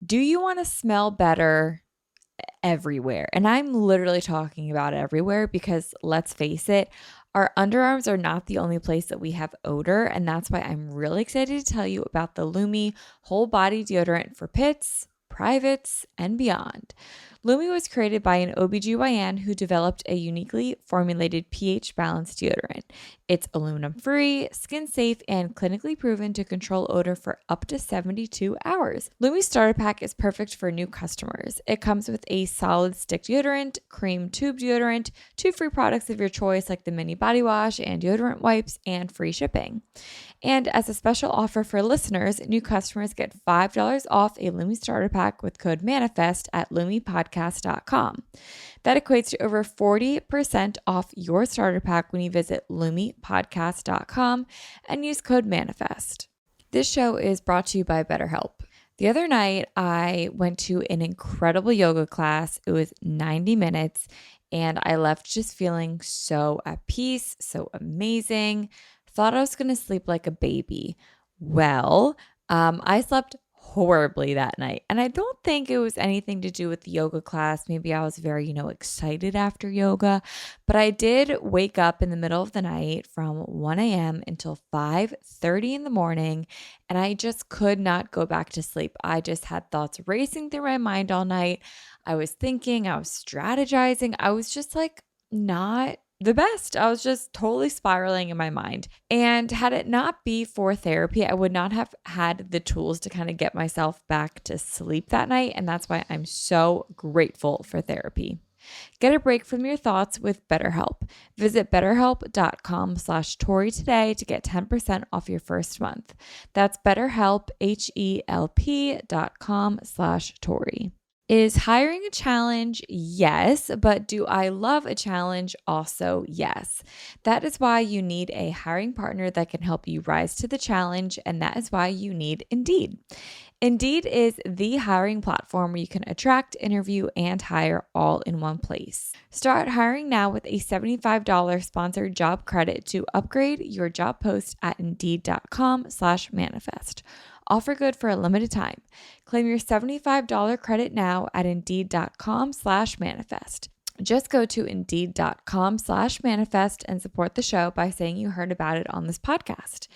Do you want to smell better everywhere? And I'm literally talking about everywhere because let's face it, our underarms are not the only place that we have odor. And that's why I'm really excited to tell you about the Lumi whole body deodorant for pits, privates, and beyond. Lumi was created by an OBGYN who developed a uniquely formulated pH balanced deodorant. It's aluminum free, skin safe, and clinically proven to control odor for up to 72 hours. Lumi's starter pack is perfect for new customers. It comes with a solid stick deodorant, cream tube deodorant, 2 free products of your choice like the mini body wash and deodorant wipes, and free shipping. And as a special offer for listeners, new customers get $5 off a Lumi starter pack with code MANIFEST at lumipodcast.com. That equates to over 40% off your starter pack when you visit lumipodcast.com and use code MANIFEST. This show is brought to you by BetterHelp. The other night, I went to an incredible yoga class. It was 90 minutes, and I left just feeling so at peace, so amazing. Thought I was going to sleep like a baby. Well, I slept horribly that night. And I don't think it was anything to do with the yoga class. Maybe I was very, excited after yoga. But I did wake up in the middle of the night from 1 a.m. until 5:30 in the morning. And I just could not go back to sleep. I just had thoughts racing through my mind all night. I was thinking, I was strategizing. I was just like not the best. I was just totally spiraling in my mind. And had it not be for therapy, I would not have had the tools to kind of get myself back to sleep that night. And that's why I'm so grateful for therapy. Get a break from your thoughts with BetterHelp. Visit betterhelp.com/Tori today to get 10% off your first month. That's BetterHelp, HELP.com/Tori. Is hiring a challenge? Yes. But do I love a challenge? Also, yes. That is why you need a hiring partner that can help you rise to the challenge. And that is why you need Indeed. Indeed is the hiring platform where you can attract, interview, and hire all in one place. Start hiring now with a $75 sponsored job credit to upgrade your job post at Indeed.com/manifest. Offer good for a limited time. Claim your $75 credit now at Indeed.com/manifest. Just go to Indeed.com/manifest and support the show by saying you heard about it on this podcast.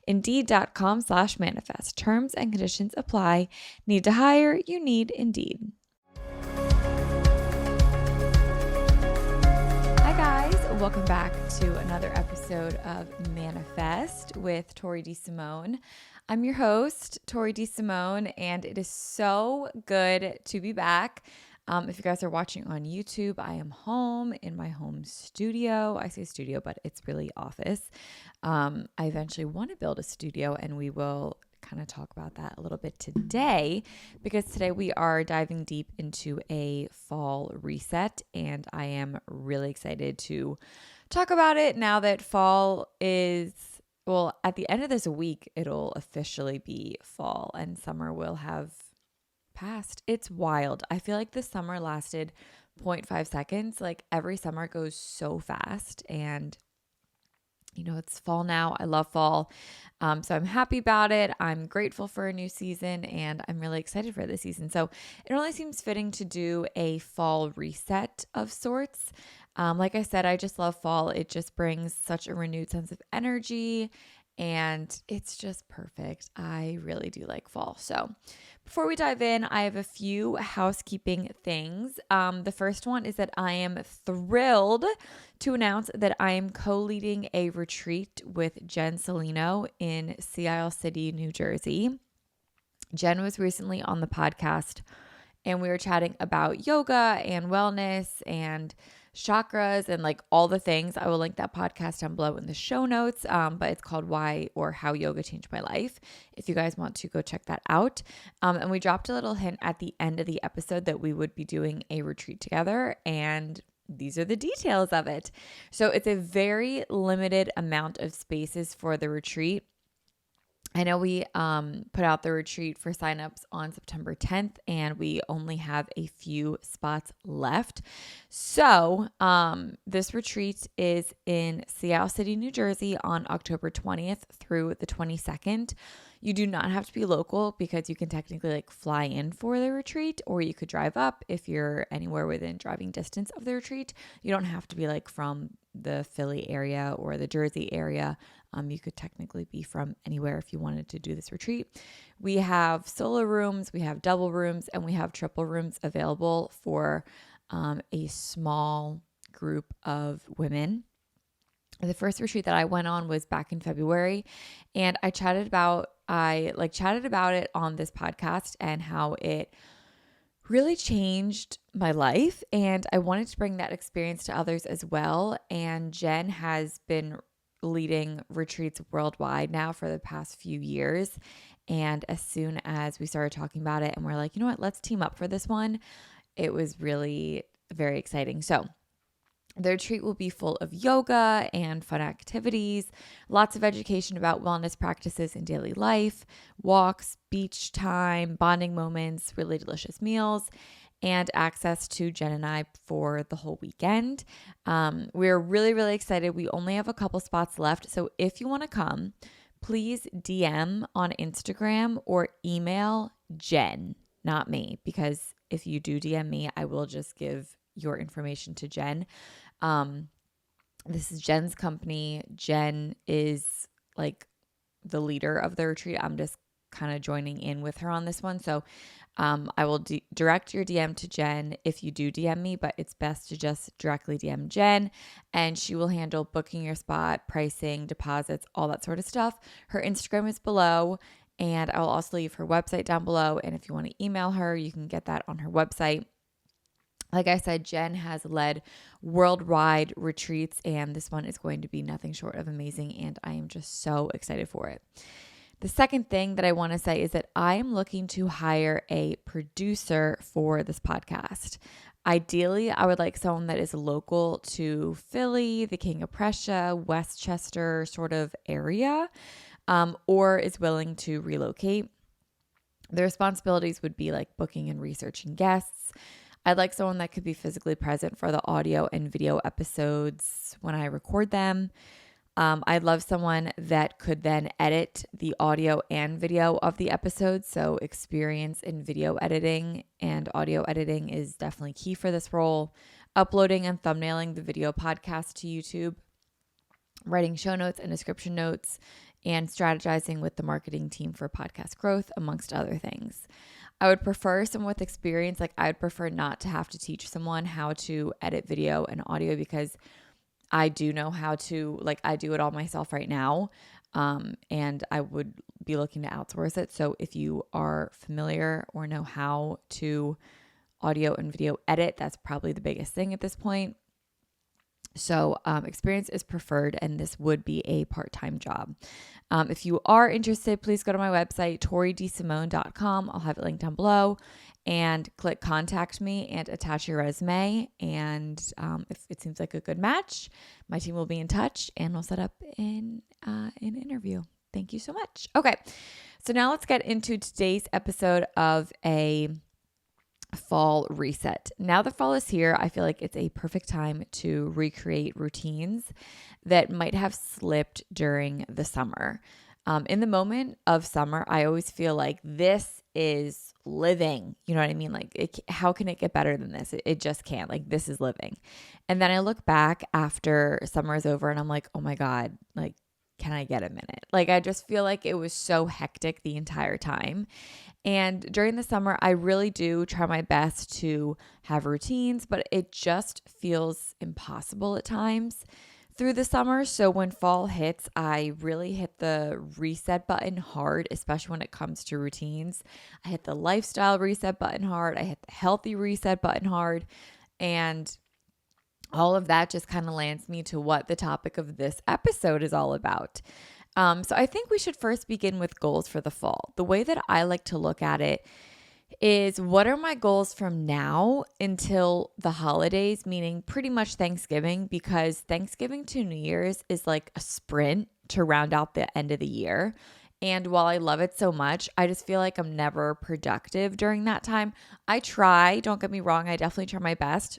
Indeed.com/manifest. Terms and conditions apply. Need to hire? You need Indeed. Hi guys, welcome back to another episode of Manifest with Tori DeSimone. I'm your host, Tori DeSimone, and it is so good to be back. If you guys are watching on YouTube, I am home in my home studio. I say studio, but it's really office. I eventually want to build a studio, and we will kind of talk about that a little bit today, because today we are diving deep into a fall reset, and I am really excited to talk about it now that fall is... Well, at the end of this week, it'll officially be fall and summer will have passed. It's wild. I feel like the summer lasted 0.5 seconds. Like every summer goes so fast, and it's fall now. I love fall. So I'm happy about it. I'm grateful for a new season, and I'm really excited for this season. So it only seems fitting to do a fall reset of sorts. Like I said, I just love fall. It just brings such a renewed sense of energy, and it's just perfect. I really do like fall. So before we dive in, I have a few housekeeping things. The first one is that I am thrilled to announce that I am co-leading a retreat with Jen Salino in Sea Isle City, New Jersey. Jen was recently on the podcast, and we were chatting about yoga and wellness and chakras and like all the things. I will link that podcast down below in the show notes, but it's called Why or How Yoga Changed My Life, if you guys want to go check that out. And we dropped a little hint at the end of the episode that we would be doing a retreat together, and these are the details of it. So it's a very limited amount of spaces for the retreat. I know we put out the retreat for signups on September 10th, and we only have a few spots left. So this retreat is in Seattle City, New Jersey on October 20th through the 22nd. You do not have to be local because you can technically like fly in for the retreat, or you could drive up if you're anywhere within driving distance of the retreat. You don't have to be like from the Philly area or the Jersey area. You could technically be from anywhere if you wanted to do this retreat. We have solo rooms, we have double rooms, and we have triple rooms available for a small group of women. The first retreat that I went on was back in February, and I chatted about it on this podcast and how it really changed my life, and I wanted to bring that experience to others as well. And Jen has been leading retreats worldwide now for the past few years. And as soon as we started talking about it and we're like, you know what, let's team up for this one, it was really very exciting. So the retreat will be full of yoga and fun activities, lots of education about wellness practices in daily life, walks, beach time, bonding moments, really delicious meals, and access to Jen and I for the whole weekend. We're really, really excited. We only have a couple spots left. So if you want to come, please DM on Instagram or email Jen, not me, because if you do DM me, I will just give your information to Jen. This is Jen's company. Jen is like the leader of the retreat. I'm just kind of joining in with her on this one. So I will direct your DM to Jen if you do DM me, but it's best to just directly DM Jen, and she will handle booking your spot, pricing, deposits, all that sort of stuff. Her Instagram is below, and I will also leave her website down below. And if you want to email her, you can get that on her website. Like I said, Jen has led worldwide retreats, and this one is going to be nothing short of amazing, and I am just so excited for it. The second thing that I want to say is that I am looking to hire a producer for this podcast. Ideally, I would like someone that is local to Philly, the King of Prussia, Westchester sort of area, or is willing to relocate. The responsibilities would be like booking and researching guests. I'd like someone that could be physically present for the audio and video episodes when I record them. I'd love someone that could then edit the audio and video of the episodes. So experience in video editing and audio editing is definitely key for this role. Uploading and thumbnailing the video podcast to YouTube, writing show notes and description notes, and strategizing with the marketing team for podcast growth, amongst other things. I would prefer someone with experience. Like I would prefer not to have to teach someone how to edit video and audio, because I do know how to, like I do it all myself right now. And I would be looking to outsource it. So if you are familiar or know how to audio and video edit, that's probably the biggest thing at this point. So experience is preferred, and this would be a part-time job. If you are interested, please go to my website, toridesimone.com. I'll have it linked down below, and click contact me and attach your resume. And if it seems like a good match, my team will be in touch and we'll set up an interview. Thank you so much. Okay, so now let's get into today's episode of a fall reset. Now the fall is here. I feel like it's a perfect time to recreate routines that might have slipped during the summer. In the moment of summer, I always feel like this is living. You know what I mean? Like, how can it get better than this? It just can't. Like, this is living. And then I look back after summer is over and I'm like, oh my God, like, can I get a minute? Like, I just feel like it was so hectic the entire time. And during the summer, I really do try my best to have routines, but it just feels impossible at times through the summer. So when fall hits, I really hit the reset button hard, especially when it comes to routines. I hit the lifestyle reset button hard. I hit the healthy reset button hard. And all of that just kind of lands me to what the topic of this episode is all about. So I think we should first begin with goals for the fall. The way that I like to look at it is, what are my goals from now until the holidays, meaning pretty much Thanksgiving, because Thanksgiving to New Year's is like a sprint to round out the end of the year. And while I love it so much, I just feel like I'm never productive during that time. I try, don't get me wrong, I definitely try my best.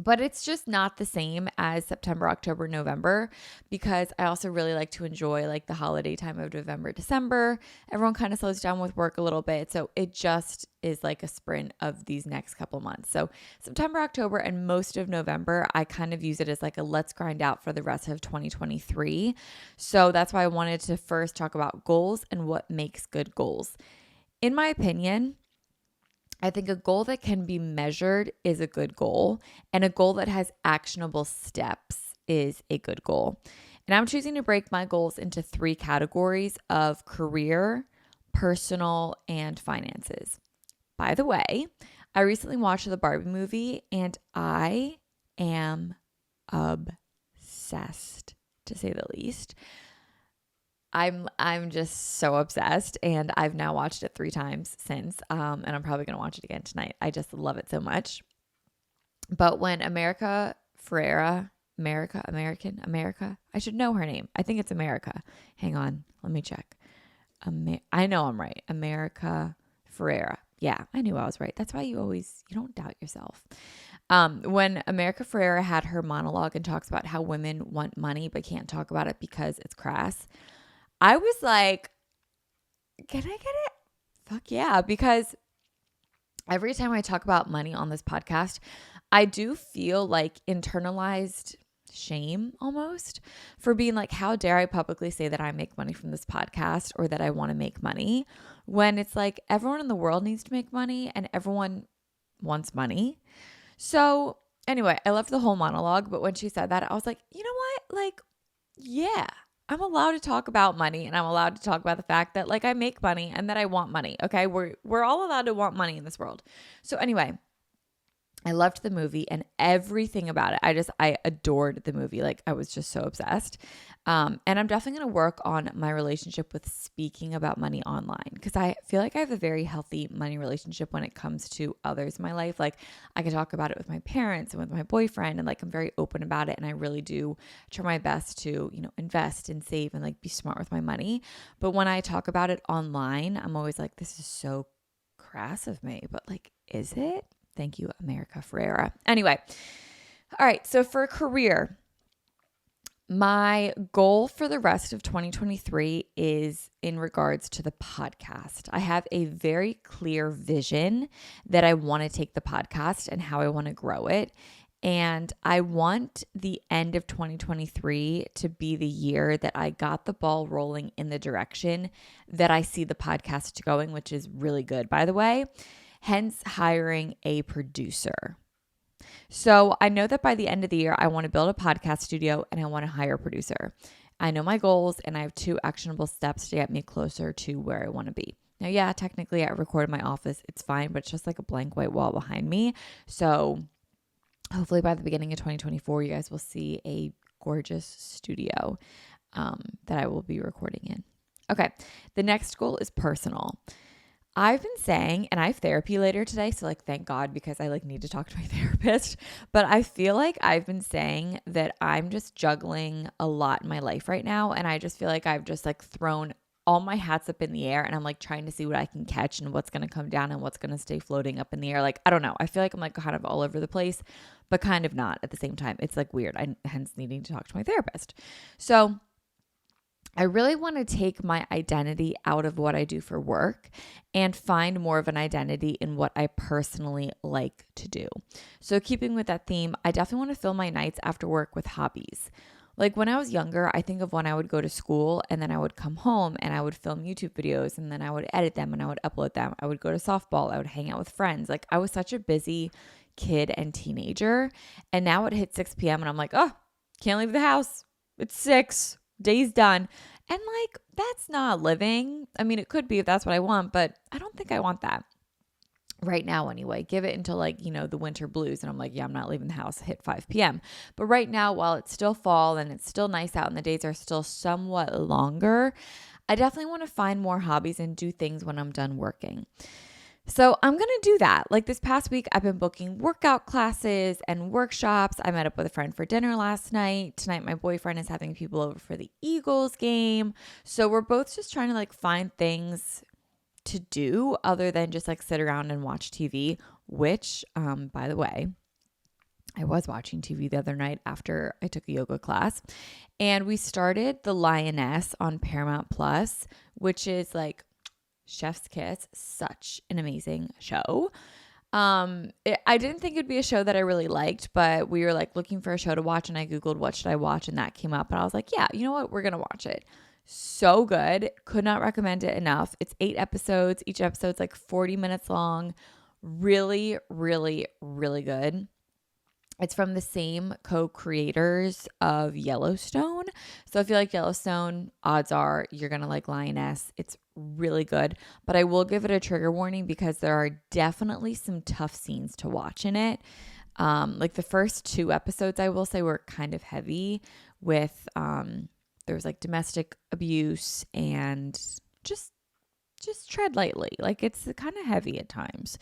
But it's just not the same as September, October, November, because I also really like to enjoy like the holiday time of November, December. Everyone kind of slows down with work a little bit. So it just is like a sprint of these next couple months. So September, October, and most of November, I kind of use it as like a let's grind out for the rest of 2023. So that's why I wanted to first talk about goals and what makes good goals. In my opinion, I think a goal that can be measured is a good goal, and a goal that has actionable steps is a good goal. And I'm choosing to break my goals into 3 categories of career, personal, and finances. By the way, I recently watched the Barbie movie and I am obsessed, to say the least. I'm just so obsessed, and I've now watched it 3 times since, and I'm probably gonna watch it again tonight. I just love it so much. But when America Ferrera, America, I should know her name. I think it's America. Hang on, let me check. I know I'm right. America Ferrera. Yeah, I knew I was right. That's why you don't doubt yourself. When America Ferrera had her monologue and talks about how women want money but can't talk about it because it's crass, I was like, can I get it? Fuck yeah. Because every time I talk about money on this podcast, I do feel like internalized shame almost for being like, how dare I publicly say that I make money from this podcast or that I want to make money, when it's like everyone in the world needs to make money and everyone wants money. So anyway, I loved the whole monologue, but when she said that, I was like, you know what? Like, yeah, I'm allowed to talk about money, and I'm allowed to talk about the fact that like I make money and that I want money. Okay. We're all allowed to want money in this world. So anyway, I loved the movie and everything about it. I adored the movie. Like I was just so obsessed. And I'm definitely going to work on my relationship with speaking about money online, because I feel like I have a very healthy money relationship when it comes to others in my life. Like I can talk about it with my parents and with my boyfriend, and like I'm very open about it. And I really do try my best to, invest and save and like be smart with my money. But when I talk about it online, I'm always like, this is so crass of me, but like, is it? Thank you, America Ferrera. Anyway, all right. So for a career, my goal for the rest of 2023 is in regards to the podcast. I have a very clear vision that I want to take the podcast and how I want to grow it. And I want the end of 2023 to be the year that I got the ball rolling in the direction that I see the podcast going, which is really good, by the way. Hence hiring a producer. So I know that by the end of the year, I want to build a podcast studio and I want to hire a producer. I know my goals, and I have 2 actionable steps to get me closer to where I want to be. Now, yeah, technically I recorded my office. It's fine, but it's just like a blank white wall behind me. So hopefully by the beginning of 2024, you guys will see a gorgeous studio that I will be recording in. Okay, the next goal is personal. I've been saying, and I have therapy later today, so like thank God, because I like need to talk to my therapist, but I feel like I've been saying that I'm just juggling a lot in my life right now, and I just feel like I've just like thrown all my hats up in the air, and I'm like trying to see what I can catch and what's going to come down and what's going to stay floating up in the air. Like, I don't know. I feel like I'm like kind of all over the place, but kind of not at the same time. It's like weird. Hence needing to talk to my therapist. So I really want to take my identity out of what I do for work and find more of an identity in what I personally like to do. So keeping with that theme, I definitely want to fill my nights after work with hobbies. Like when I was younger, I think of when I would go to school and then I would come home and I would film YouTube videos and then I would edit them and I would upload them. I would go to softball. I would hang out with friends. Like I was such a busy kid and teenager. And now it hits 6 p.m. and I'm like, oh, can't leave the house. It's 6. Day's done. And like, that's not living. I mean, it could be if that's what I want, but I don't think I want that right now anyway. Give it until like, the winter blues. And I'm like, yeah, I'm not leaving the house, hit 5 p.m. But right now, while it's still fall and it's still nice out and the days are still somewhat longer, I definitely want to find more hobbies and do things when I'm done working. So I'm going to do that. Like this past week, I've been booking workout classes and workshops. I met up with a friend for dinner last night. Tonight, my boyfriend is having people over for the Eagles game. So we're both just trying to like find things to do other than just like sit around and watch TV, which, by the way, I was watching TV the other night after I took a yoga class, and we started The Lioness on Paramount Plus, which is like Chef's Kiss, such an amazing show. I didn't think it'd be a show that I really liked, but we were like looking for a show to watch, and I Googled what should I watch, and that came up, and I was like, yeah, you know what? We're going to watch it. So good. Could not recommend it enough. It's 8 episodes. Each episode's like 40 minutes long. Really, really, really good. It's from the same co-creators of Yellowstone. So if you like Yellowstone, odds are you're going to like Lioness. It's really good. But I will give it a trigger warning because there are definitely some tough scenes to watch in it. Like the first 2 episodes, I will say, were kind of heavy with there was like domestic abuse and just tread lightly. Like it's kind of heavy at times.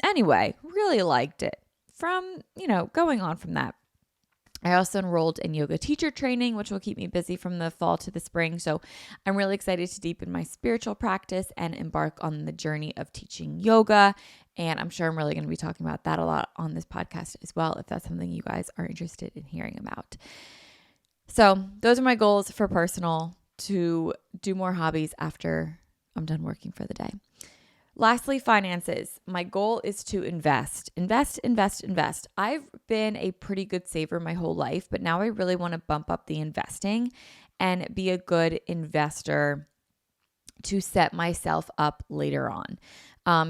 Anyway, really liked it. From, going on from that, I also enrolled in yoga teacher training, which will keep me busy from the fall to the spring. So I'm really excited to deepen my spiritual practice and embark on the journey of teaching yoga. And I'm sure I'm really going to be talking about that a lot on this podcast as well, if that's something you guys are interested in hearing about. So those are my goals for personal, to do more hobbies after I'm done working for the day. Lastly, finances. My goal is to invest. I've been a pretty good saver my whole life, but now I really want to bump up the investing and be a good investor to set myself up later on.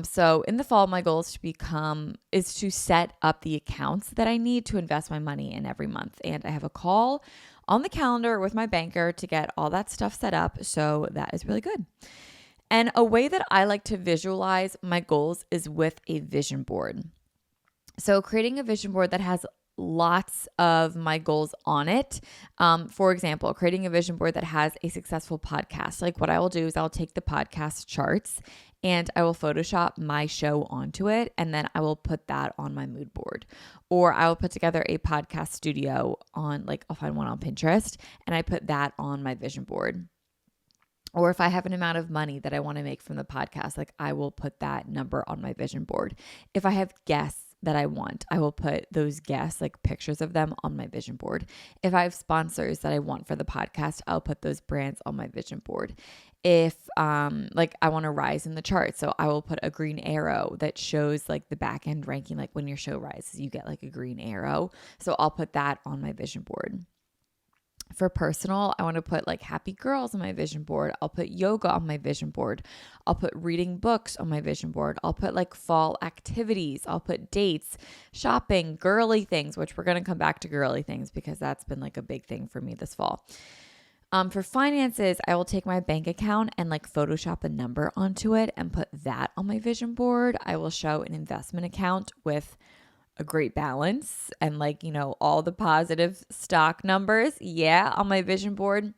So in the fall, my goal is to set up the accounts that I need to invest my money in every month. And I have a call on the calendar with my banker to get all that stuff set up. So that is really good. And a way that I like to visualize my goals is with a vision board. So creating a vision board that has lots of my goals on it. For example, creating a vision board that has a successful podcast. Like what I will do is I'll take the podcast charts and I will Photoshop my show onto it. And then I will put that on my mood board. Or I will put together a podcast studio I'll find one on Pinterest and I put that on my vision board. Or if I have an amount of money that I want to make from the podcast, I will put that number on my vision board. If I have guests that I want, I will put those guests, pictures of them, on my vision board. If I have sponsors that I want for the podcast, I'll put those brands on my vision board. If I want to rise in the chart, so I will put a green arrow that shows the back end ranking. When your show rises, you get a green arrow. So I'll put that on my vision board. For personal, I want to put happy girls on my vision board. I'll put yoga on my vision board. I'll put reading books on my vision board. I'll put fall activities. I'll put dates, shopping, girly things, which we're going to come back to girly things because that's been a big thing for me this fall. For finances, I will take my bank account and Photoshop a number onto it and put that on my vision board. I will show an investment account with a great balance and all the positive stock numbers. Yeah, on my vision board.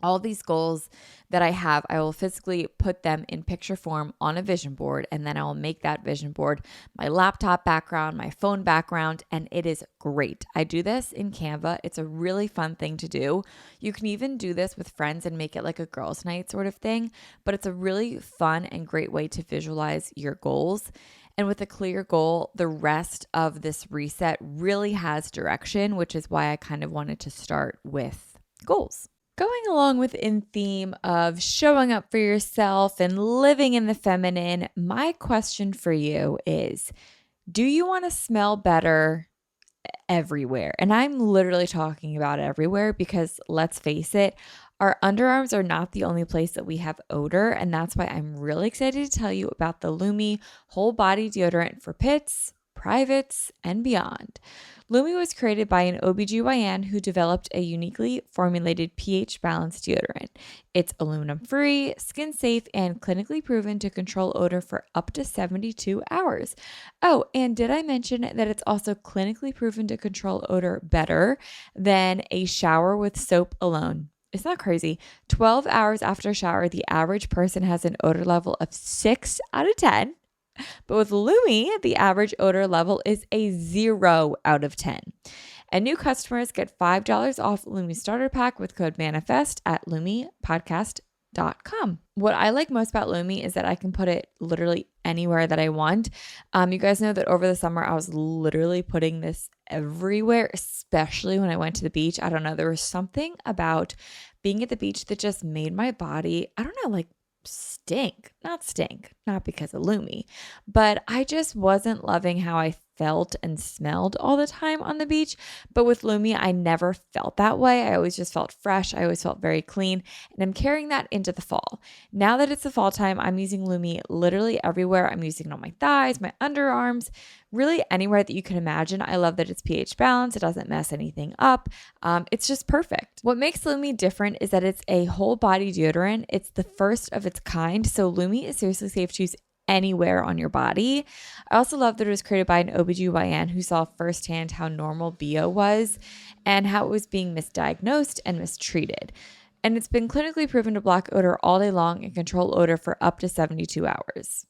All these goals that I have, I will physically put them in picture form on a vision board, and then I will make that vision board my laptop background, my phone background, and it is great. I do this in Canva. It's a really fun thing to do. You can even do this with friends and make it a girls' night sort of thing, but it's a really fun and great way to visualize your goals. And with a clear goal, the rest of this reset really has direction, which is why I kind of wanted to start with goals. Going along with in theme of showing up for yourself and living in the feminine, my question for you is, do you want to smell better everywhere? And I'm literally talking about everywhere because let's face it, our underarms are not the only place that we have odor, and that's why I'm really excited to tell you about the Lumi whole body deodorant for pits, privates, and beyond. Lumi was created by an OBGYN who developed a uniquely formulated pH-balanced deodorant. It's aluminum-free, skin-safe, and clinically proven to control odor for up to 72 hours. Oh, and did I mention that it's also clinically proven to control odor better than a shower with soap alone? it's not crazy. 12 hours after a shower, the average person has an odor level of 6 out of 10. But with Lumi, the average odor level is a 0 out of 10. And new customers get $5 off Lumi Starter Pack with code MANIFEST at lumipodcast.com. What I like most about Lumi is that I can put it literally anywhere that I want. You guys know that over the summer, I was literally putting this everywhere, especially when I went to the beach. I don't know. There was something about being at the beach that just made my body, I don't know, like stink, not because of Lumi, but I just wasn't loving how I felt and smelled all the time on the beach. But with Lumi, I never felt that way. I always just felt fresh. I always felt very clean. And I'm carrying that into the fall. Now that it's the fall time, I'm using Lumi literally everywhere. I'm using it on my thighs, my underarms, really anywhere that you can imagine. I love that it's pH balanced. It doesn't mess anything up. It's just perfect. What makes Lumi different is that it's a whole body deodorant. It's the first of its kind. So Lumi is seriously safe to use anywhere on your body. I also love that it was created by an OBGYN who saw firsthand how normal BO was and how it was being misdiagnosed and mistreated. And it's been clinically proven to block odor all day long and control odor for up to 72 hours.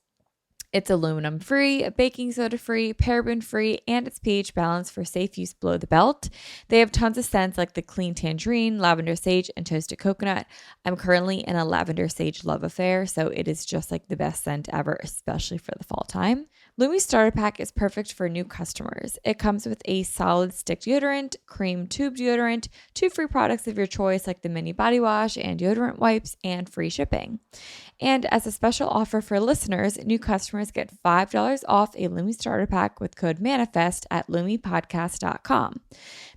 It's aluminum free, baking soda free, paraben free, and it's pH balanced for safe use below the belt. They have tons of scents like the clean tangerine, lavender sage, and toasted coconut. I'm currently in a lavender sage love affair, so it is just like the best scent ever, especially for the fall time. Lumi Starter Pack is perfect for new customers. It comes with a solid stick deodorant, cream tube deodorant, 2 free products of your choice like the mini body wash and deodorant wipes, and free shipping. And as a special offer for listeners, new customers get $5 off a Lumi Starter Pack with code MANIFEST at lumipodcast.com.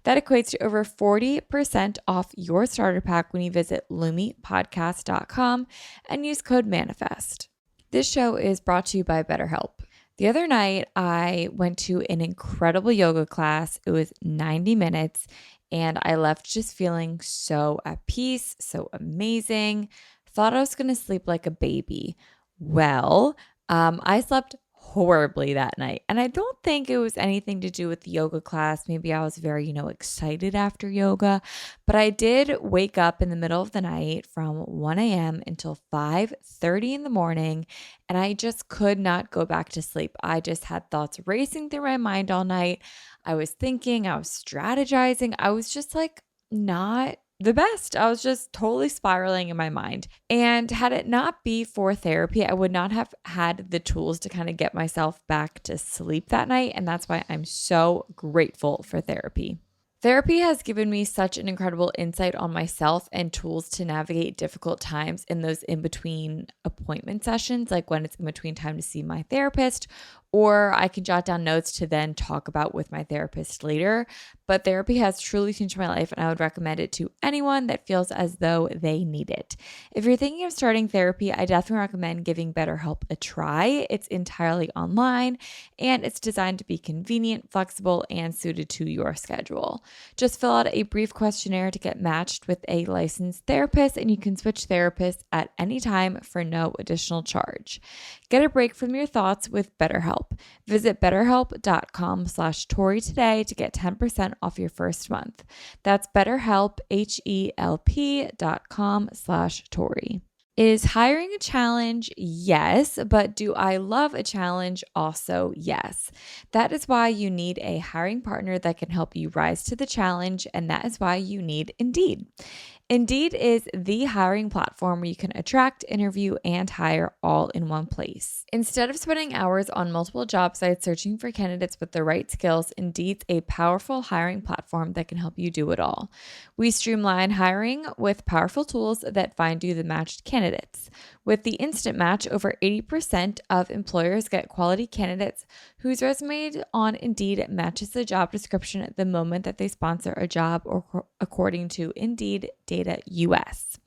That equates to over 40% off your starter pack when you visit lumipodcast.com and use code MANIFEST. This show is brought to you by BetterHelp. The other night, I went to an incredible yoga class. It was 90 minutes, and I left just feeling so at peace, so amazing. Thought I was going to sleep like a baby. Well, I slept horribly that night. And I don't think it was anything to do with the yoga class. Maybe I was very, excited after yoga. But I did wake up in the middle of the night from 1 a.m. until 5:30 in the morning. And I just could not go back to sleep. I just had thoughts racing through my mind all night. I was thinking, I was strategizing. I was just like not the best. I was just totally spiraling in my mind. And had it not be for therapy, I would not have had the tools to kind of get myself back to sleep that night. And that's why I'm so grateful for therapy. Therapy has given me such an incredible insight on myself and tools to navigate difficult times in those in-between appointment sessions, like when it's in between time to see my therapist, or I can jot down notes to then talk about with my therapist later. But therapy has truly changed my life, and I would recommend it to anyone that feels as though they need it. If you're thinking of starting therapy, I definitely recommend giving BetterHelp a try. It's entirely online, and it's designed to be convenient, flexible, and suited to your schedule. Just fill out a brief questionnaire to get matched with a licensed therapist, and you can switch therapists at any time for no additional charge. Get a break from your thoughts with BetterHelp. Visit betterhelp.com/Tori today to get 10% off your first month. That's BetterHelp, HELP.com/Tori. Is hiring a challenge? Yes, but do I love a challenge? Also, yes. That is why you need a hiring partner that can help you rise to the challenge, and that is why you need Indeed. Indeed is the hiring platform where you can attract, interview, and hire all in one place. Instead of spending hours on multiple job sites searching for candidates with the right skills, Indeed's a powerful hiring platform that can help you do it all. We streamline hiring with powerful tools that find you the matched candidates. With the Instant Match, over 80% of employers get quality candidates whose resume on Indeed matches the job description at the moment that they sponsor a job, or according to Indeed Data US.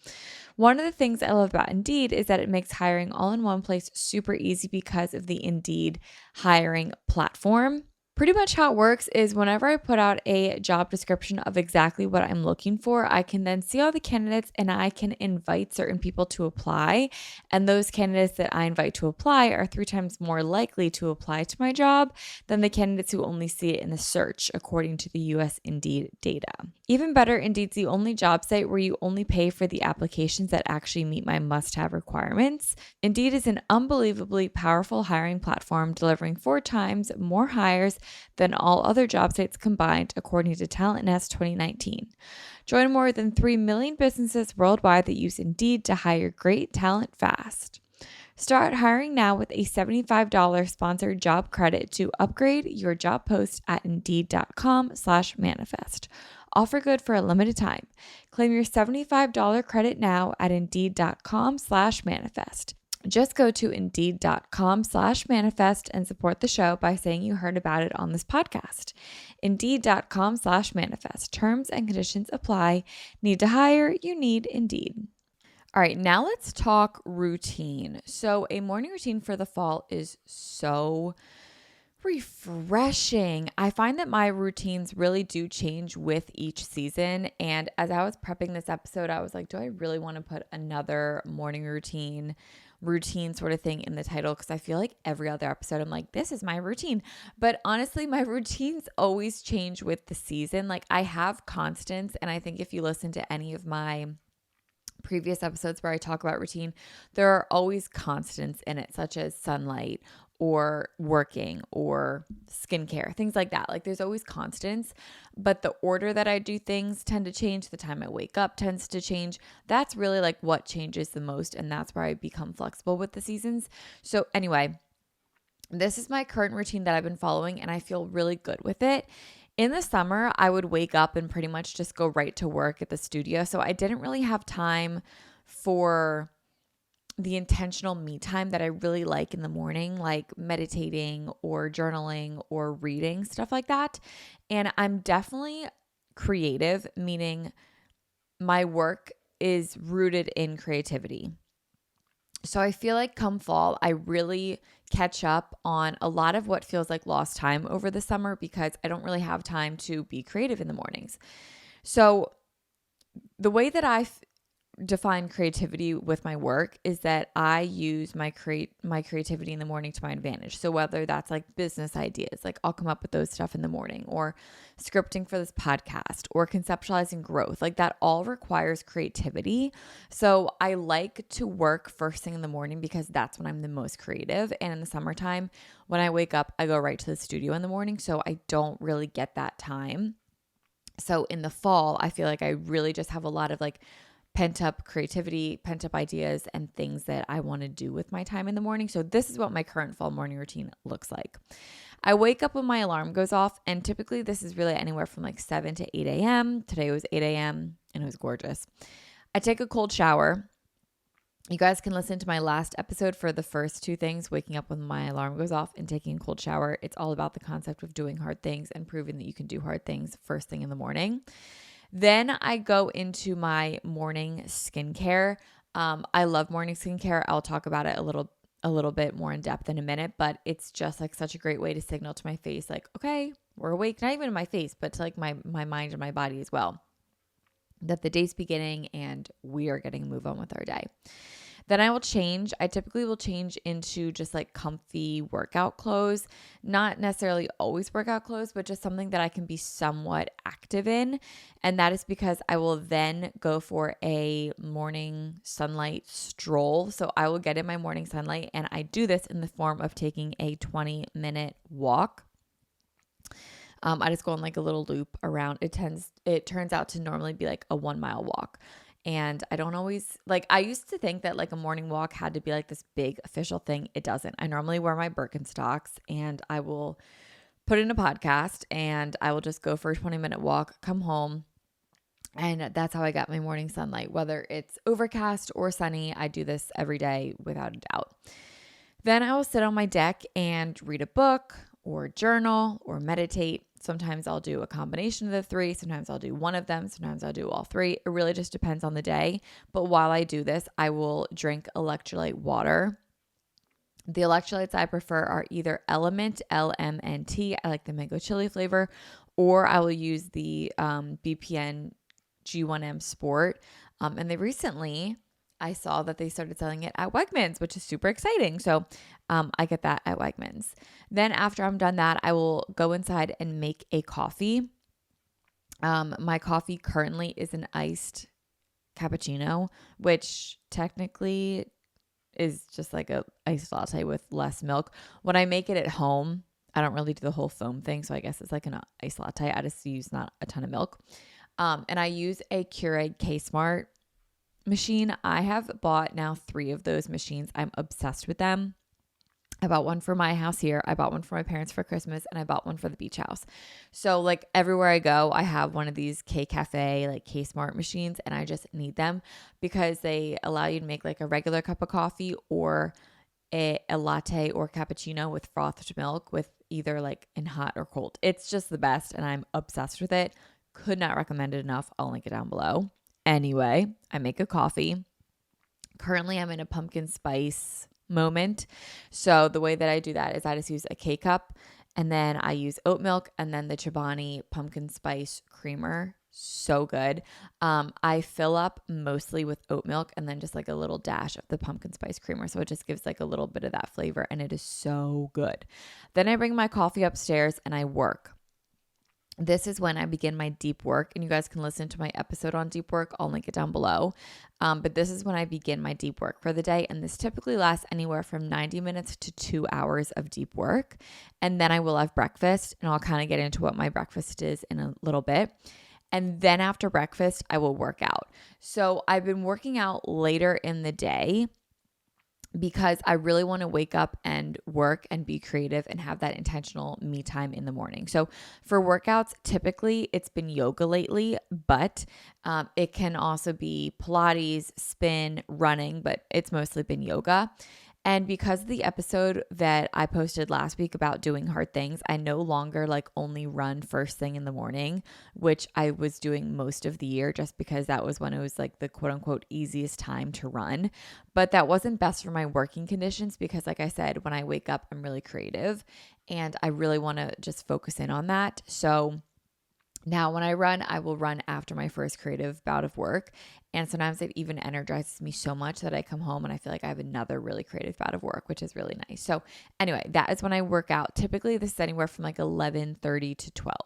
One of the things I love about Indeed is that it makes hiring all in one place super easy because of the Indeed hiring platform. Pretty much how it works is whenever I put out a job description of exactly what I'm looking for, I can then see all the candidates and I can invite certain people to apply. And those candidates that I invite to apply are 3 times more likely to apply to my job than the candidates who only see it in the search, according to the US Indeed data. Even better, Indeed's the only job site where you only pay for the applications that actually meet my must-have requirements. Indeed is an unbelievably powerful hiring platform, delivering 4 times more hires than all other job sites combined, according to Talent Nest 2019. Join more than 3 million businesses worldwide that use Indeed to hire great talent fast. Start hiring now with a $75 sponsored job credit to upgrade your job post at Indeed.com/manifest. Offer good for a limited time. Claim your $75 credit now at Indeed.com/manifest. Just go to Indeed.com/manifest and support the show by saying you heard about it on this podcast. Indeed.com/manifest. Terms and conditions apply. Need to hire? You need Indeed. All right, now let's talk routine. So a morning routine for the fall is so refreshing. I find that my routines really do change with each season. And as I was prepping this episode, I was like, do I really want to put another morning routine sort of thing in the title? Because I feel like every other episode, I'm like, this is my routine. But honestly, my routines always change with the season. Like I have constants. And I think if you listen to any of my previous episodes where I talk about routine, there are always constants in it, such as sunlight or working or skincare, things like that. Like there's always constants, but the order that I do things tend to change. The time I wake up tends to change. That's really like what changes the most. And that's where I become flexible with the seasons. So anyway, this is my current routine that I've been following and I feel really good with it. In the summer, I would wake up and pretty much just go right to work at the studio. So I didn't really have time for the intentional me time that I really like in the morning, like meditating or journaling or reading, stuff like that. And I'm definitely creative, meaning my work is rooted in creativity. So I feel like come fall, I really catch up on a lot of what feels like lost time over the summer because I don't really have time to be creative in the mornings. So the way that I define creativity with my work is that I use my creativity in the morning to my advantage. So whether that's like business ideas, like I'll come up with those stuff in the morning, or scripting for this podcast, or conceptualizing growth, like that all requires creativity. So I like to work first thing in the morning because that's when I'm the most creative. And in the summertime, when I wake up, I go right to the studio in the morning. So I don't really get that time. So in the fall, I feel like I really just have a lot of like pent up creativity, pent up ideas, and things that I want to do with my time in the morning. So this is what my current fall morning routine looks like. I wake up when my alarm goes off, and typically this is really anywhere from like 7 to 8 a.m. Today was 8 a.m. and it was gorgeous. I take a cold shower. You guys can listen to my last episode for the first 2 things, waking up when my alarm goes off and taking a cold shower. It's all about the concept of doing hard things and proving that you can do hard things first thing in the morning. Then I go into my morning skincare. I love morning skincare. I'll talk about it a little bit more in depth in a minute, but it's just like such a great way to signal to my face, like, okay, we're awake, not even in my face, but to like my mind and my body as well, that the day's beginning and we are getting to move on with our day. Then I typically will change into just like comfy workout clothes, not necessarily always workout clothes, but just something that I can be somewhat active in. And that is because I will then go for a morning sunlight stroll. So I will get in my morning sunlight, and I do this in the form of taking a 20-minute walk. I just go on like a little loop around. It turns out to normally be like a 1-mile walk. And I don't always I used to think that like a morning walk had to be like this big official thing. It doesn't. I normally wear my Birkenstocks and I will put in a podcast and I will just go for a 20-minute walk, come home. And that's how I got my morning sunlight. Whether it's overcast or sunny, I do this every day without a doubt. Then I will sit on my deck and read a book or journal or meditate. Sometimes I'll do a combination of the 3. Sometimes I'll do one of them. Sometimes I'll do all 3. It really just depends on the day. But while I do this, I will drink electrolyte water. The electrolytes I prefer are either Element, LMNT. I like the mango chili flavor, or I will use the BPN G1M Sport. And they recently, I saw that they started selling it at Wegmans, which is super exciting. So I get that at Wegmans. Then after I'm done that, I will go inside and make a coffee. My coffee currently is an iced cappuccino, which technically is just like a iced latte with less milk. When I make it at home, I don't really do the whole foam thing. So I guess it's like an iced latte. I just use not a ton of milk. And I use a Keurig K-Smart machine. I have bought now 3 of those machines. I'm obsessed with them. I bought one for my house here. I bought one for my parents for Christmas, and I bought one for the beach house. So like everywhere I go, I have one of these K Cafe, like K Smart machines, and I just need them because they allow you to make like a regular cup of coffee or a latte or cappuccino with frothed milk with either like in hot or cold. It's just the best, and I'm obsessed with it. Could not recommend it enough. I'll link it down below. Anyway, I make a coffee. Currently, I'm in a pumpkin spice moment. So the way that I do that is I just use a K-cup, and then I use oat milk and then the Chobani pumpkin spice creamer. So good. I fill up mostly with oat milk and then just like a little dash of the pumpkin spice creamer. So it just gives like a little bit of that flavor, and it is so good. Then I bring my coffee upstairs and I work. This is when I begin my deep work, and you guys can listen to my episode on deep work. I'll link it down below. But this is when I begin my deep work for the day, and this typically lasts anywhere from 90 minutes to 2 hours of deep work. And then I will have breakfast, and I'll kind of get into what my breakfast is in a little bit. And then after breakfast, I will work out. So I've been working out later in the day because I really want to wake up and work and be creative and have that intentional me time in the morning. So for workouts, typically it's been yoga lately, but it can also be Pilates, spin, running, but it's mostly been yoga. And because of the episode that I posted last week about doing hard things, I no longer like only run first thing in the morning, which I was doing most of the year just because that was when it was like the quote unquote easiest time to run. But that wasn't best for my working conditions because like I said, when I wake up, I'm really creative and I really want to just focus in on that. So now when I run, I will run after my first creative bout of work. And sometimes it even energizes me so much that I come home and I feel like I have another really creative bout of work, which is really nice. So anyway, that is when I work out. Typically this is anywhere from like 11:30 to 12.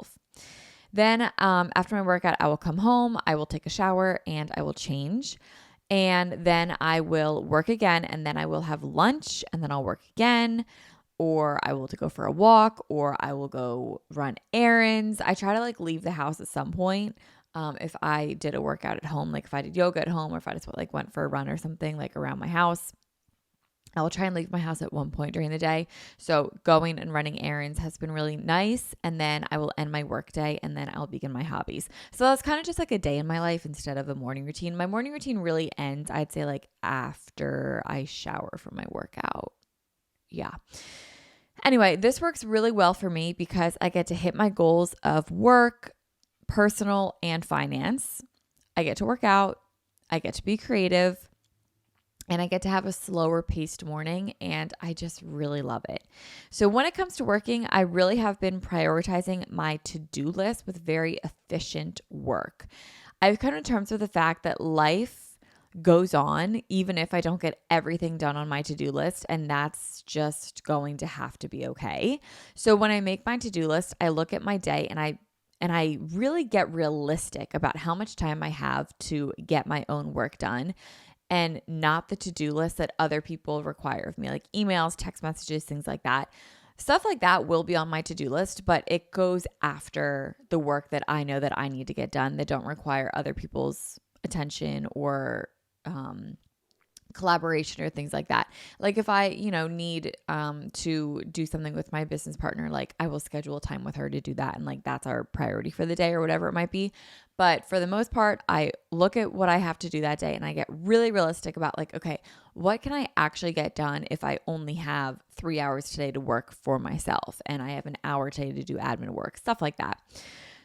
Then after my workout, I will come home, I will take a shower and I will change. And then I will work again, and then I will have lunch, and then I'll work again. Or I will go for a walk, or I will go run errands. I try to like leave the house at some point. If I did a workout at home, like if I did yoga at home, or if I just like went for a run or something like around my house, I will try and leave my house at one point during the day. So going and running errands has been really nice. And then I will end my work day, and then I'll begin my hobbies. So that's kind of just like a day in my life instead of a morning routine. My morning routine really ends, I'd say, like after I shower from my workout. Yeah. Anyway, this works really well for me because I get to hit my goals of work, personal, and finance. I get to work out, I get to be creative, and I get to have a slower paced morning, and I just really love it. So when it comes to working, I really have been prioritizing my to-do list with very efficient work. I've come to terms with the fact that life goes on even if I don't get everything done on my to-do list, and that's just going to have to be okay. So when I make my to-do list, I look at my day and I really get realistic about how much time I have to get my own work done, and not the to-do list that other people require of me, like emails, text messages, things like that. Stuff like that will be on my to-do list, but it goes after the work that I know that I need to get done that don't require other people's attention or collaboration or things like that. Like if I, need to do something with my business partner, like I will schedule time with her to do that. And like that's our priority for the day or whatever it might be. But for the most part, I look at what I have to do that day and I get really realistic about like, okay, what can I actually get done if I only have 3 hours today to work for myself and I have an hour today to do admin work, stuff like that.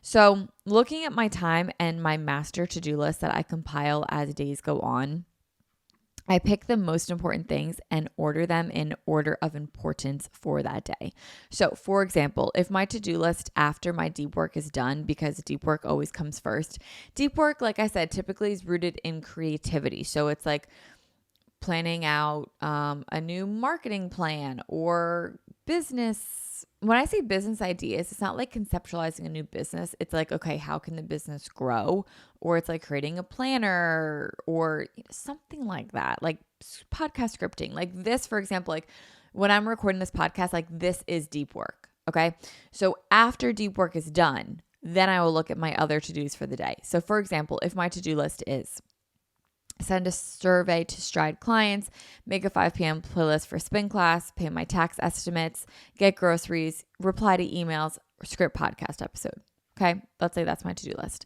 So looking at my time and my master to-do list that I compile as days go on, I pick the most important things and order them in order of importance for that day. So, for example, if my to-do list after my deep work is done, because deep work always comes first, deep work, like I said, typically is rooted in creativity. So it's like planning out a new marketing plan or business. When I say business ideas, it's not like conceptualizing a new business. It's like, okay, how can the business grow? Or it's like creating a planner or something like that, like podcast scripting. Like this, for example, like when I'm recording this podcast, like this is deep work. Okay. So after deep work is done, then I will look at my other to-dos for the day. So for example, if my to-do list is send a survey to Stride clients, make a 5 p.m. playlist for spin class, pay my tax estimates, get groceries, reply to emails, script podcast episode. Okay, let's say that's my to-do list.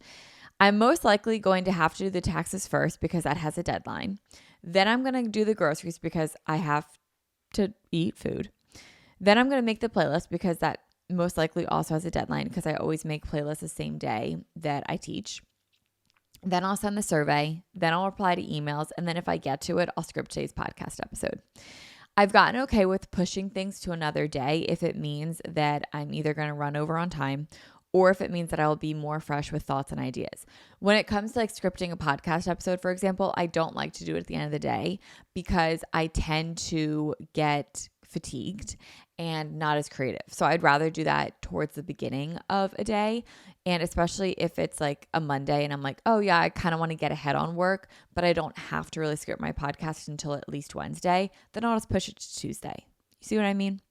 I'm most likely going to have to do the taxes first because that has a deadline. Then I'm going to do the groceries because I have to eat food. Then I'm going to make the playlist because that most likely also has a deadline because I always make playlists the same day that I teach. Then I'll send the survey, then I'll reply to emails, and then if I get to it, I'll script today's podcast episode. I've gotten okay with pushing things to another day if it means that I'm either going to run over on time or if it means that I will be more fresh with thoughts and ideas. When it comes to like scripting a podcast episode, for example, I don't like to do it at the end of the day because I tend to get fatigued and not as creative. So I'd rather do that towards the beginning of a day. And especially if it's like a Monday and I'm like, oh yeah, I kind of want to get ahead on work, but I don't have to really script my podcast until at least Wednesday, then I'll just push it to Tuesday. You see what I mean?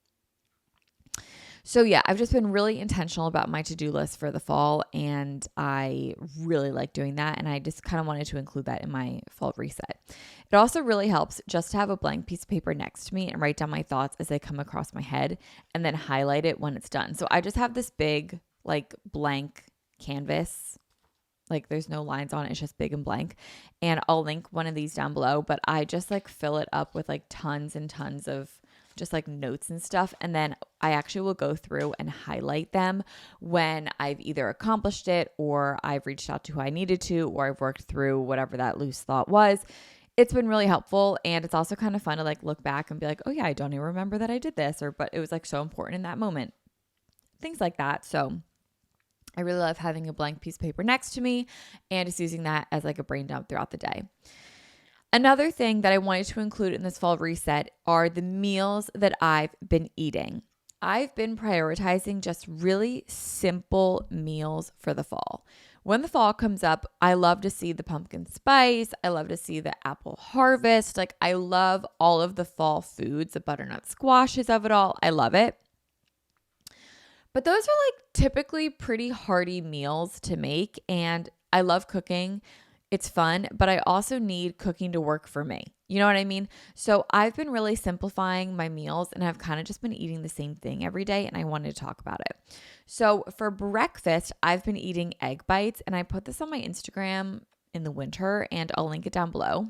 So yeah, I've just been really intentional about my to-do list for the fall, and I really like doing that, and I just kind of wanted to include that in my fall reset. It also really helps just to have a blank piece of paper next to me and write down my thoughts as they come across my head and then highlight it when it's done. So I just have this big like blank canvas, like there's no lines on it, it's just big and blank, and I'll link one of these down below, but I just like fill it up with like tons and tons of just like notes and stuff. And then I actually will go through and highlight them when I've either accomplished it or I've reached out to who I needed to, or I've worked through whatever that loose thought was. It's been really helpful. And it's also kind of fun to like look back and be like, oh yeah, I don't even remember that I did this, or, but it was like so important in that moment. Things like that. So I really love having a blank piece of paper next to me and just using that as like a brain dump throughout the day. Another thing that I wanted to include in this fall reset are the meals that I've been eating. I've been prioritizing just really simple meals for the fall. When the fall comes up, I love to see the pumpkin spice. I love to see the apple harvest. Like I love all of the fall foods, the butternut squashes of it all. I love it. But those are like typically pretty hearty meals to make, and I love cooking. It's fun, but I also need cooking to work for me. You know what I mean? So I've been really simplifying my meals, and I've kind of just been eating the same thing every day, and I wanted to talk about it. So for breakfast, I've been eating egg bites, and I put this on my Instagram in the winter, and I'll link it down below.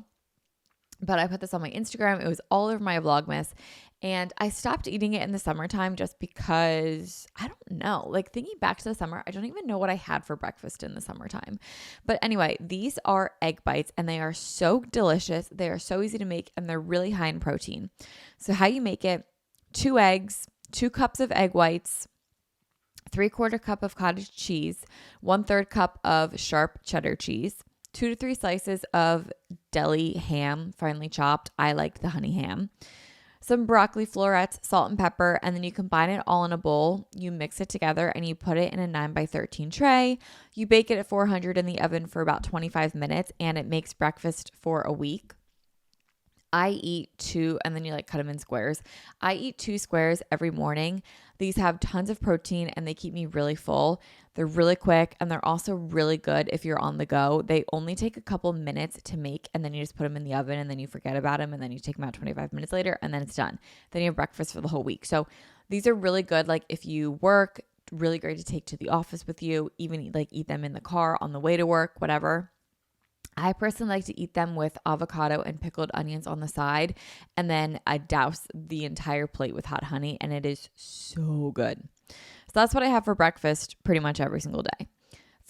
But I put this on my Instagram. It was all over my Vlogmas. And I stopped eating it in the summertime just because, I don't know, like thinking back to the summer, I don't even know what I had for breakfast in the summertime. But anyway, these are egg bites and they are so delicious. They are so easy to make and they're really high in protein. So how you make it: 2 eggs, 2 cups of egg whites, 3/4 cup of cottage cheese, 1/3 cup of sharp cheddar cheese, 2 to 3 slices of deli ham, finely chopped. I like the honey ham. Some broccoli florets, salt and pepper, and then you combine it all in a bowl. You mix it together and you put it in a 9x13 tray. You bake it at 400 in the oven for about 25 minutes, and it makes breakfast for a week. I eat 2, and then you like cut them in squares. I eat 2 squares every morning. These have tons of protein and they keep me really full. They're really quick and they're also really good if you're on the go. They only take a couple minutes to make, and then you just put them in the oven and then you forget about them, and then you take them out 25 minutes later and then it's done. Then you have breakfast for the whole week. So these are really good. Like if you work, really great to take to the office with you, even like eat them in the car on the way to work, whatever. I personally like to eat them with avocado and pickled onions on the side, and then I douse the entire plate with hot honey, and it is so good. So that's what I have for breakfast pretty much every single day.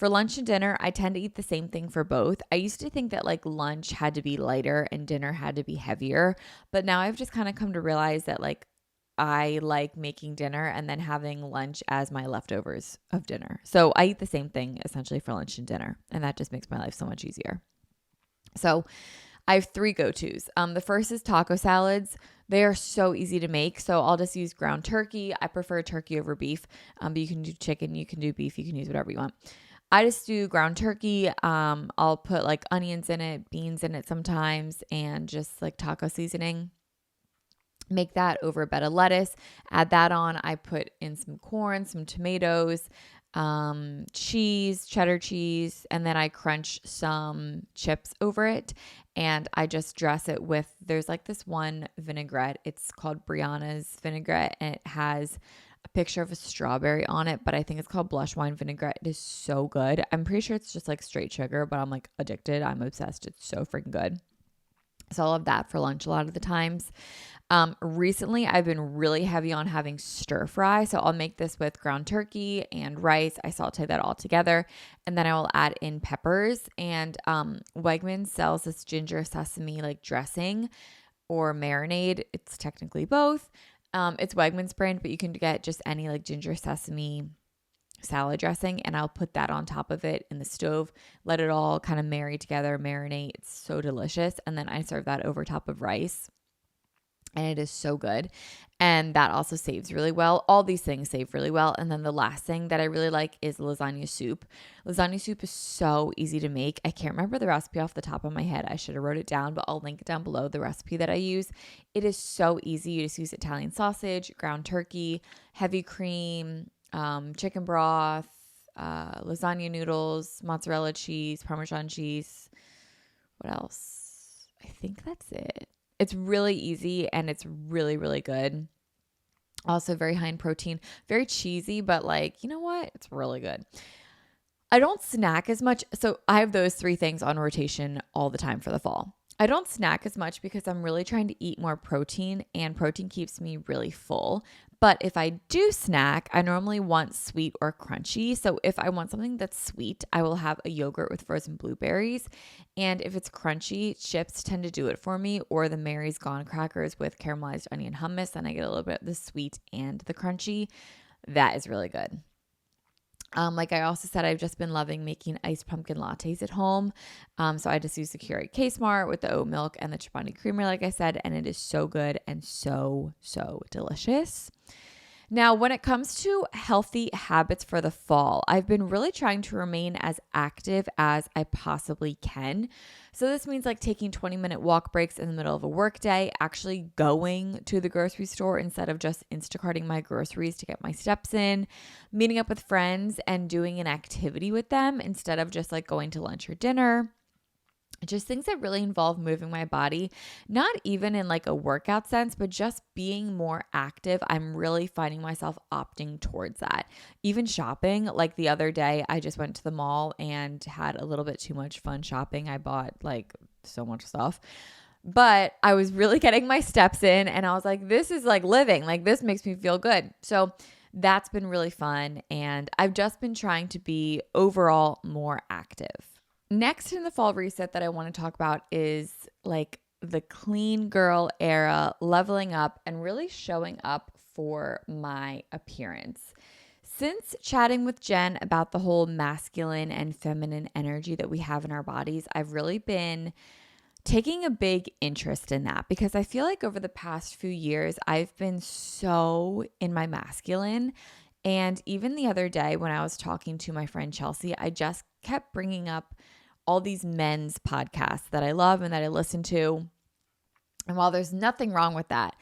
For lunch and dinner, I tend to eat the same thing for both. I used to think that like lunch had to be lighter and dinner had to be heavier, but now I've just kind of come to realize that like I like making dinner and then having lunch as my leftovers of dinner. So I eat the same thing essentially for lunch and dinner, and that just makes my life so much easier. So I have 3 go-tos. The first is taco salads. They are so easy to make. So I'll just use ground turkey. I prefer turkey over beef, but you can do chicken, you can do beef, you can use whatever you want. I just do ground turkey. I'll put like onions in it, beans in it sometimes, and just like taco seasoning. Make that over a bed of lettuce, add that on. I put in some corn, some tomatoes, cheese, cheddar cheese, and then I crunch some chips over it. And I just dress it with, there's like this one vinaigrette. It's called Brianna's vinaigrette, and it has a picture of a strawberry on it, but I think it's called blush wine vinaigrette. It is so good. I'm pretty sure it's just like straight sugar, but I'm like addicted. I'm obsessed. It's so freaking good. So I'll have that for lunch a lot of the times. Recently, I've been really heavy on having stir fry. So I'll make this with ground turkey and rice. I saute that all together. And then I will add in peppers. And Wegmans sells this ginger sesame like dressing or marinade. It's technically both. It's Wegmans brand, but you can get just any like ginger sesame salad dressing, and I'll put that on top of it in the stove, let it all kind of marry together, marinate. It's so delicious. And then I serve that over top of rice, and it is so good. And that also saves really well. All these things save really well. And then the last thing that I really like is lasagna soup. Lasagna soup is so easy to make. I can't remember the recipe off the top of my head. I should have wrote it down, but I'll link it down below, the recipe that I use. It is so easy. You just use Italian sausage, ground turkey, heavy cream, chicken broth, lasagna noodles, mozzarella cheese, Parmesan cheese. What else? I think that's it. It's really easy and it's really, really good. Also very high in protein, very cheesy, but like, you know what? It's really good. I don't snack as much. So I have those 3 things on rotation all the time for the fall. I don't snack as much because I'm really trying to eat more protein, and protein keeps me really full. But if I do snack, I normally want sweet or crunchy. So if I want something that's sweet, I will have a yogurt with frozen blueberries. And if it's crunchy, chips tend to do it for me, or the Mary's Gone crackers with caramelized onion hummus. And I get a little bit of the sweet and the crunchy. That is really good. Like I also said, I've just been loving making iced pumpkin lattes at home. So I just use the Keurig K-Smart with the oat milk and the Chobani creamer, like I said, and it is so good and so, so delicious. Now, when it comes to healthy habits for the fall, I've been really trying to remain as active as I possibly can. So this means like taking 20-minute walk breaks in the middle of a work day, actually going to the grocery store instead of just Instacarting my groceries to get my steps in, meeting up with friends and doing an activity with them instead of just like going to lunch or dinner. Just things that really involve moving my body, not even in like a workout sense, but just being more active. I'm really finding myself opting towards that. Even shopping, like the other day, I just went to the mall and had a little bit too much fun shopping. I bought like so much stuff, but I was really getting my steps in, and I was like, this is like living, like this makes me feel good. So that's been really fun. And I've just been trying to be overall more active. Next in the fall reset that I want to talk about is like the clean girl era, leveling up and really showing up for my appearance. Since chatting with Jen about the whole masculine and feminine energy that we have in our bodies, I've really been taking a big interest in that because I feel like over the past few years, I've been so in my masculine. And even the other day when I was talking to my friend Chelsea, I just kept bringing up all these men's podcasts that I love and that I listen to. And while there's nothing wrong with that,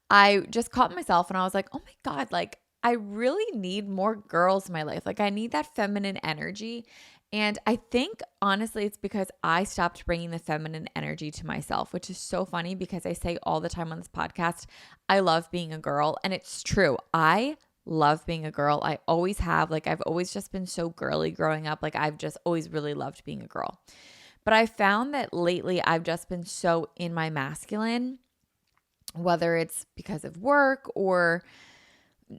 I just caught myself and I was like, oh my God, like I really need more girls in my life. Like I need that feminine energy. And I think honestly, it's because I stopped bringing the feminine energy to myself, which is so funny because I say all the time on this podcast, I love being a girl. And it's true. I love being a girl. I always have. Like I've always just been so girly growing up. Like I've just always really loved being a girl. But I found that lately I've just been so in my masculine, whether it's because of work or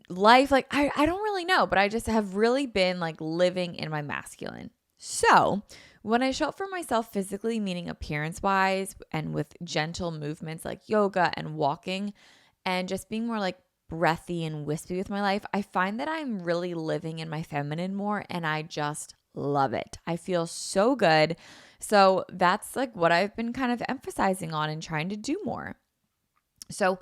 life. Like, I don't really know, but I just have really been like living in my masculine. So when I show up for myself physically, meaning appearance wise and with gentle movements like yoga and walking and just being more like breathy and wispy with my life, I find that I'm really living in my feminine more and I just love it. I feel so good. So that's like what I've been kind of emphasizing on and trying to do more. So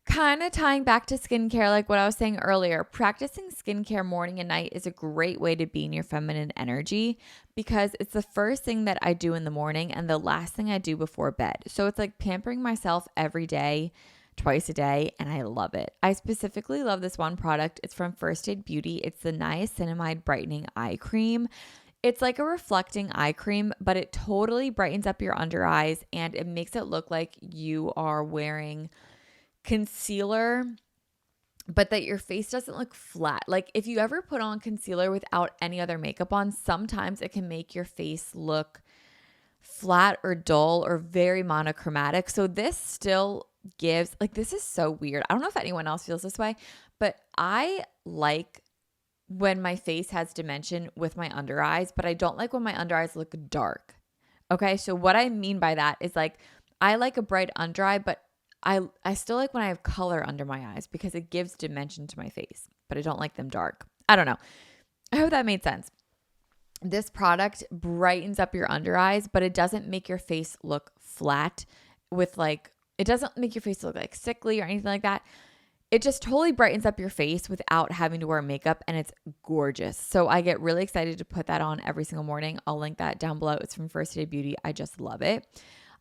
kind of tying back to skincare, like what I was saying earlier, practicing skincare morning and night is a great way to be in your feminine energy because it's the first thing that I do in the morning and the last thing I do before bed. So it's like pampering myself every day, twice a day, and I love it. I specifically love this one product. It's from First Aid Beauty. It's the Niacinamide Brightening Eye Cream. It's like a reflecting eye cream, but it totally brightens up your under eyes and it makes it look like you are wearing concealer, but that your face doesn't look flat. Like if you ever put on concealer without any other makeup on, sometimes it can make your face look flat or dull or very monochromatic. So this still gives, like, this is so weird. I don't know if anyone else feels this way, but I like when my face has dimension with my under eyes, but I don't like when my under eyes look dark. Okay, so what I mean by that is like I like a bright under eye, but I still like when I have color under my eyes because it gives dimension to my face, but I don't like them dark. I don't know. I hope that made sense. This product brightens up your under eyes, but it doesn't make your face look flat with like, it doesn't make your face look like sickly or anything like that. It just totally brightens up your face without having to wear makeup and it's gorgeous. So I get really excited to put that on every single morning. I'll link that down below. It's from First Aid Beauty. I just love it.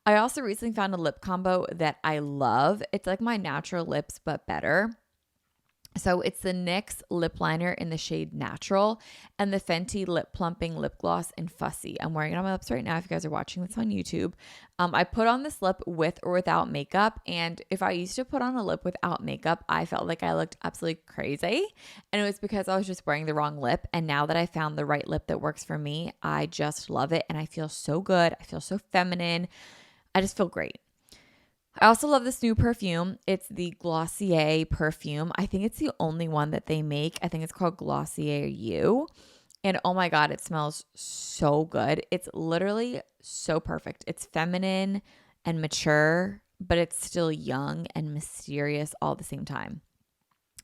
I also recently found a lip combo that I love. It's like my natural lips, but better. So it's the NYX lip liner in the shade Natural and the Fenty lip plumping lip gloss in Fussy. I'm wearing it on my lips right now if you guys are watching this on YouTube. I put on this lip with or without makeup. And if I used to put on a lip without makeup, I felt like I looked absolutely crazy. And it was because I was just wearing the wrong lip. And now that I found the right lip that works for me, I just love it. And I feel so good. I feel so feminine. I just feel great. I also love this new perfume. It's the Glossier perfume. I think it's the only one that they make. I think it's called Glossier You. And oh my God, it smells so good. It's literally so perfect. It's feminine and mature, but it's still young and mysterious all at the same time.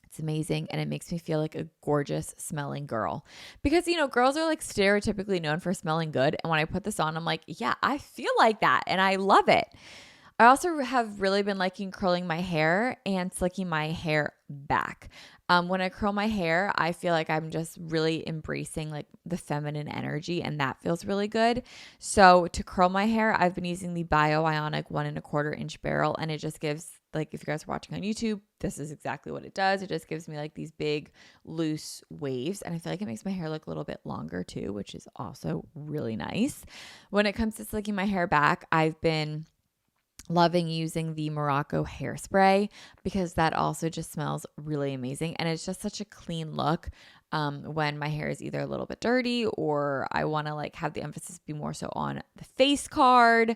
It's amazing. And it makes me feel like a gorgeous smelling girl because, you know, girls are like stereotypically known for smelling good. And when I put this on, I'm like, yeah, I feel like that. And I love it. I also have really been liking curling my hair and slicking my hair back. When I curl my hair, I feel like I'm just really embracing like the feminine energy and that feels really good. So to curl my hair, I've been using the Bio-Ionic 1¼ inch barrel and it just gives, like, if you guys are watching on YouTube, this is exactly what it does. It just gives me like these big loose waves and I feel like it makes my hair look a little bit longer too, which is also really nice. When it comes to slicking my hair back, I've been loving using the Morocco hairspray because that also just smells really amazing and it's just such a clean look when my hair is either a little bit dirty or I want to like have the emphasis be more so on the face card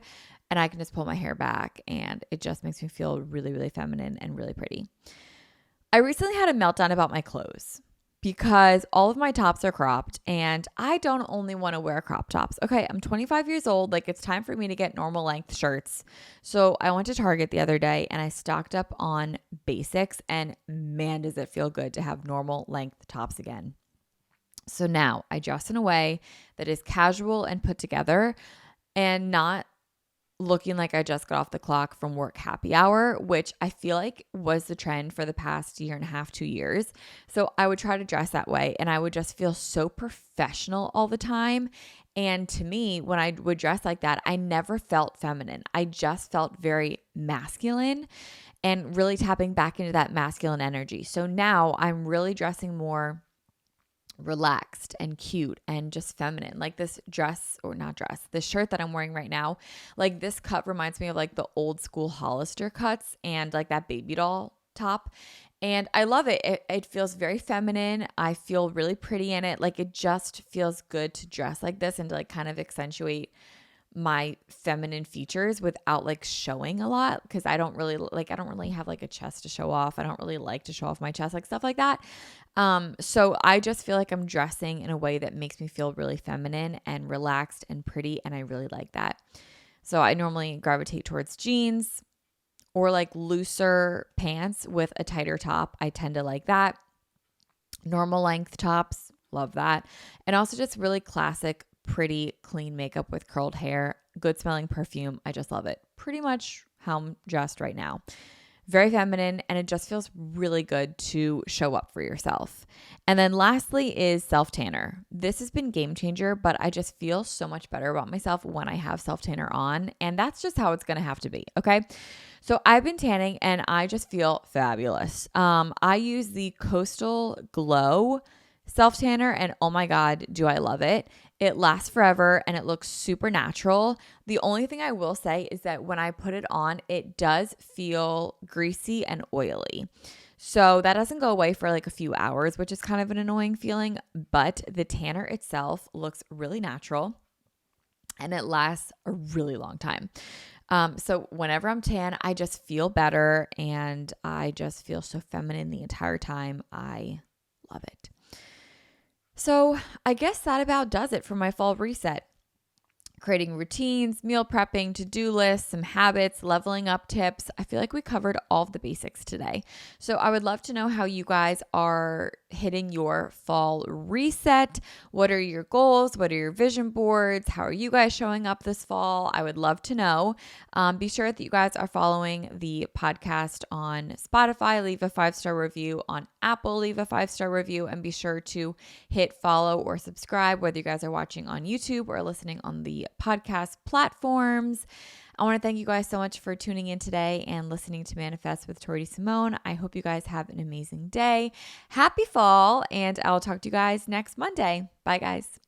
and I can just pull my hair back and it just makes me feel really, really feminine and really pretty. I recently had a meltdown about my clothes because all of my tops are cropped and I don't only want to wear crop tops. Okay, I'm 25 years old. Like it's time for me to get normal length shirts. So I went to Target the other day and I stocked up on basics and man, does it feel good to have normal length tops again. So now I dress in a way that is casual and put together and not looking like I just got off the clock from work happy hour, which I feel like was the trend for the past year and a half, 2 years. So I would try to dress that way and I would just feel so professional all the time. And to me, when I would dress like that, I never felt feminine. I just felt very masculine and really tapping back into that masculine energy. So now I'm really dressing more relaxed and cute and just feminine. Like this dress, or not dress, this shirt that I'm wearing right now, like this cut reminds me of like the old school Hollister cuts and like that baby doll top. And I love it. It feels very feminine. I feel really pretty in it. Like it just feels good to dress like this and to like kind of accentuate my feminine features without like showing a lot, because I don't really have like a chest to show off. I don't really like to show off my chest, like stuff like that. So I just feel like I'm dressing in a way that makes me feel really feminine and relaxed and pretty, and I really like that. So I normally gravitate towards jeans or like looser pants with a tighter top. I tend to like that. Normal length tops, love that. And also just really classic, pretty, clean makeup with curled hair, good smelling perfume. I just love it. Pretty much how I'm dressed right now. Very feminine, and it just feels really good to show up for yourself. And then lastly is self tanner. This has been game changer, but I just feel so much better about myself when I have self tanner on, and that's just how it's going to have to be. Okay. So I've been tanning and I just feel fabulous. I use the Coastal Glow self tanner, and oh my God, do I love it. It lasts forever and it looks super natural. The only thing I will say is that when I put it on, it does feel greasy and oily. So that doesn't go away for like a few hours, which is kind of an annoying feeling, but the tanner itself looks really natural and it lasts a really long time. So whenever I'm tan, I just feel better and I just feel so feminine the entire time. I love it. So I guess that about does it for my fall reset. Creating routines, meal prepping, to-do lists, some habits, leveling up tips. I feel like we covered all of the basics today. So I would love to know how you guys are hitting your fall reset. What are your goals? What are your vision boards? How are you guys showing up this fall? I would love to know. Be sure that you guys are following the podcast on Spotify. Leave a 5-star review on Apple. Leave a 5-star review, and be sure to hit follow or subscribe, whether you guys are watching on YouTube or listening on the podcast platforms. I want to thank you guys so much for tuning in today and listening to Manifest with Tori DeSimone. I hope you guys have an amazing day. Happy fall, and I'll talk to you guys next Monday. Bye, guys.